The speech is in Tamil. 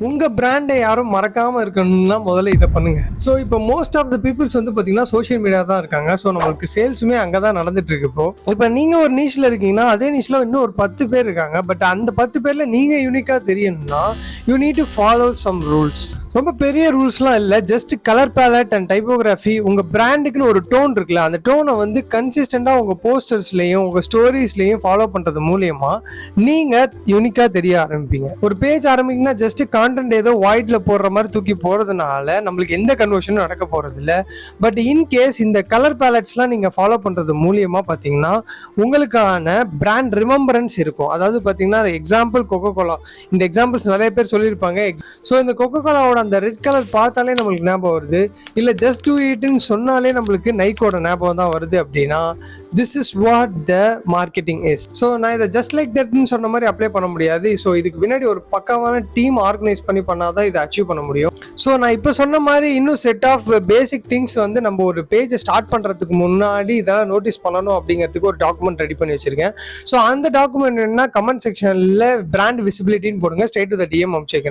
உங்கள் பிராண்டை யாரும் மறக்காமல் இருக்கணும்னா முதல்ல இதை பண்ணுங்கள். ஸோ இப்போ மோஸ்ட் ஆஃப் த பீப்புள்ஸ் வந்து பார்த்தீங்கன்னா சோஷியல் மீடியா தான் இருக்காங்க. ஸோ நம்மளுக்கு சேல்ஸுமே அங்கே தான் நடந்துட்டு இருக்கு. இப்போ நீங்கள் ஒரு நீச்சில் இருக்கீங்கன்னா அதே நீச்சில் இன்னும் ஒரு 10 பேர் இருக்காங்க. பட் அந்த 10 பேரில் நீங்கள் யூனிக்காக தெரியணும்னா you need to follow some rules. ரொம்ப பெரிய ரூல்ஸ்லாம் இல்லை, just colour palette and typography. உங்கள் பிராண்டுக்குன்னு ஒரு டோன் இருக்குல்ல, அந்த டோனை வந்து கன்சிஸ்டண்டாக உங்கள் போஸ்டர்ஸ்லையும் உங்கள் ஸ்டோரிஸ்லையும் ஃபாலோ பண்ணுறது மூலியமாக நீங்கள் யூனிக்காக தெரிய ஆரம்பிப்பீங்க. ஒரு பேஜ் ஆரம்பிங்கன்னா ஜஸ்ட் கான்டென்ட் ஏதோ வாய்ட்ல போடுற மாதிரி தூக்கி போகிறதுனால நம்மளுக்கு எந்த கன்வர்ஷனும் நடக்க போகிறது இல்லை. பட் இன்கேஸ் இந்த கலர் பேலட்ஸ்லாம் நீங்கள் ஃபாலோ பண்ணுறது மூலியமாக பார்த்தீங்கன்னா உங்களுக்கான பிராண்ட் ரிமெம்பரன்ஸ் இருக்கும். அதாவது பார்த்தீங்கன்னா எக்ஸாம்பிள் கொக்கோ கோலா, இந்த எக்ஸாம்பிள்ஸ் நிறைய பேர் சொல்லியிருப்பாங்க. ஸோ இந்த கொக்கோ கோலாவோட அந்த ரெட் கலர் பார்த்தாலே நம்மளுக்கு ஞாபகம் வருது, இல்லை ஜஸ்ட் டூ இட்னு சொன்னாலே நம்மளுக்கு நைக்கோட ஞாபகம் தான் வருது. அப்படின்னா this is what the marketing is. So நான் இதை ஜஸ்ட் லைக் தட்னு சொன்ன மாதிரி அப்ளை பண்ண முடியாது. ஸோ இதுக்கு பின்னாடி ஒரு பக்காவான டீம் ஆர்கனைஸ் பண்ணி பண்ணாதான் இதை அச்சீவ் பண்ண முடியும். ஸோ நான் இப்போ சொன்ன மாதிரி இன்னும் செட் ஆஃப் பேசிக் திங்ஸ் வந்து நம்ம ஒரு பேஜை ஸ்டார்ட் பண்ணுறதுக்கு முன்னாடி இதெல்லாம் நோட்டீஸ் பண்ணணும் அப்படிங்கிறதுக்கு ஒரு டாக்குமெண்ட் ரெடி பண்ணி வச்சிருக்கேன். ஸோ அந்த டாக்குமெண்ட் என்ன, கமெண்ட் செக்ஷனில் பிராண்ட் விசிபிலிட்டின்னு போடுங்க, ஸ்ட்ரெயிட் டு த டிஎம் அனுப்பிச்சிக்கிறேன்.